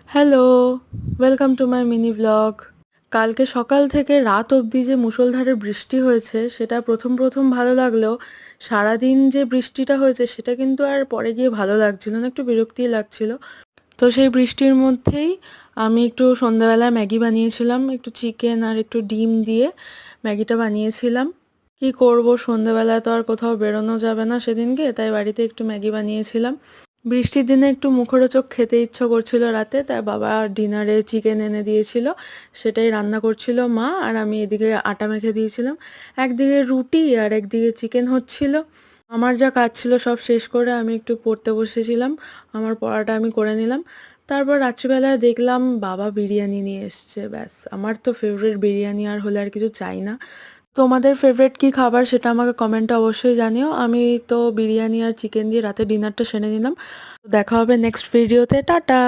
Hello, welcome to my mini blog. কালকে সকাল থেকে রাত অবধি যে মুষলধারে বৃষ্টি হয়েছে সেটা প্রথম ভালো লাগলেও সারাদিন যে বৃষ্টিটা হয়েছে সেটা কিন্তু আর পরে গিয়ে ভালো লাগছিল না, একটু বিরক্তিই লাগছিল। তো সেই বৃষ্টির মধ্যেই আমি একটু সন্ধ্যাবেলায় ম্যাগি বানিয়েছিলাম, একটু চিকেন আর একটু ডিম দিয়ে ম্যাগিটা বানিয়েছিলাম। কি করব, সন্ধ্যাবেলায় তো আর কোথাও বেরোনো যাবে না সেদিনকে, তাই বাড়িতে একটু ম্যাগি বানিয়েছিলাম। বৃষ্টির দিনে একটু মুখরোচক খেতে ইচ্ছা করছিল রাতে, তাই বাবা ডিনারে চিকেন এনে দিয়েছিল, সেটাই রান্না করছিল মা, আর আমি এদিকে আটা মেখে দিয়েছিলাম। একদিকে রুটি আর একদিকে চিকেন হচ্ছিল। আমার যা কাজ ছিল সব শেষ করে আমি একটু পড়তে বসেছিলাম, আমার পড়াটা আমি করে নিলাম। তারপর রাত্রিবেলায় দেখলাম বাবা বিরিয়ানি নিয়ে এসছে, ব্যাস আমার তো ফেভারিট বিরিয়ানি, আর হলে আর কিছু চাই না। তোমাদের ফেভারিট কি খাবার সেটা আমাকে কমেন্টে অবশ্যই জানিও। আমি তো বিরিয়ানি আর চিকেন দিয়ে রাতে ডিনারটা সেরে নিলাম। দেখা হবে নেক্সট ভিডিওতে, টাটা।